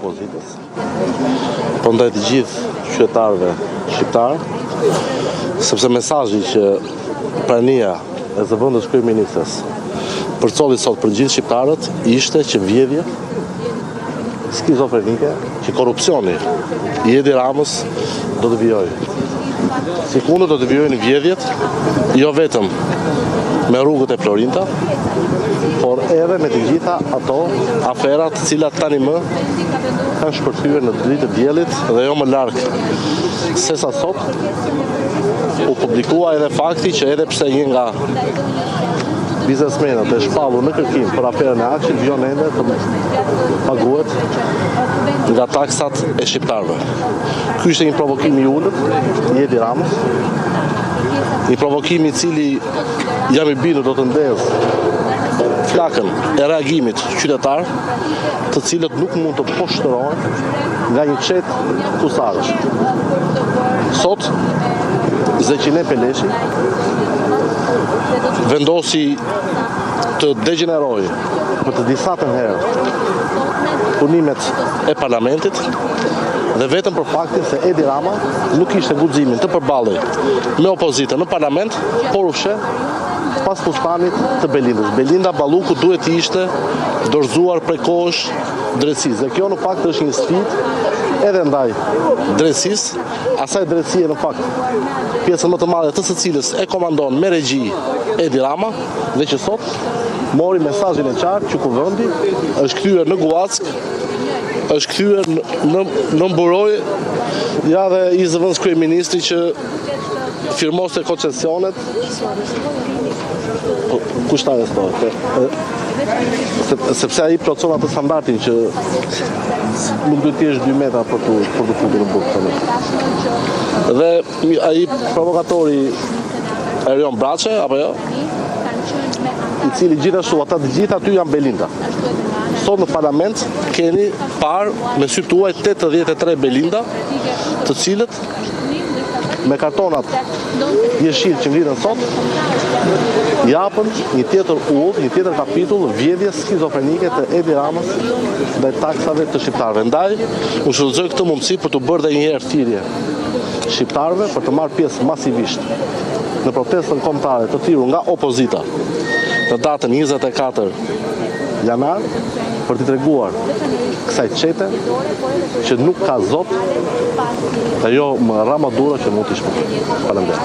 opozitës, por ndaj të gjithë qytetarëve shqiptarë, sepse mesazhi që prania e zëvendës kryeministres përcolli sot për gjithë shqiptarët ishte që vjedhje skizofrenike, që korrupsioni i Edi Ramës do të vijojë. Sikunde do të vijojnë vjedhjet, jo vetëm me rrugët e Florinta, por edhe me të gjitha ato aferat të cilat tani më kanë shpërthyer në dritë të diellit dhe jo më larg se sa sot u publikua edhe fakti që edhe pse një nga biznesmenët e shpallur në kërkim për aferën e Akshit vjon ende të paguhet nga taksat e shqiptarëve. Ky ishte një provokim i ulët i Edi Ramës, një provokim i cili jam i bindur do të ndez flakën e reagimit qytetar, të cilët nuk mund të poshtërohen nga një çet kusarësh. Sot Zeqine Peleshi vendosi të degenerojë për të disatën herë punimet e parlamentit dhe vetëm për faktin se Edi Rama nuk ishte guximin të përballej me opozitën në parlament, por u fsheh pas fustanit të Belindës. Belinda Balluku duhet të ishte dorëzuar prej kohësh drejtësisë. Dhe kjo në fakt është një sfidë edhe ndaj drejtësisë, asaj drejtësie në fakt pjesën më të madhe të së cilës e komandon me regji Edi Rama dhe që sot mori mesazhin e qartë që kuvendi është kthyer në Guack, është kthyer në Mburoj, ja dhe i zëvendës kryeministri që firmoste koncesionet. Kush ta arrestohet? Sepse ai plotson atë standardin që nuk duhet të jesh 2 metra për të futur në burg. Dhe ai provokatori Erion Braçe apo jo? I cili gjithashtu ata të gjithë aty janë Belinda. Sot në parlament keni parë me sy tuaj 83 Belinda, të cilët me kartonat jeshil që ngritën sot, japën një tjetër udhë, një tjetër kapitull vjedhjes skizofrenike të Edi Ramës ndaj taksave të shqiptarëve. Ndaj, u shfrytëzoj këtë mundësi për të bërë edhe një herë thirrje shqiptarëve për të marrë pjesë masivisht në protestën kombëtare të thirrur nga opozita në datën 24 janar për t'i treguar kësaj çete që nuk ka zot dhe jo më Ramadura që mund t'i shpëtojë. Faleminderit.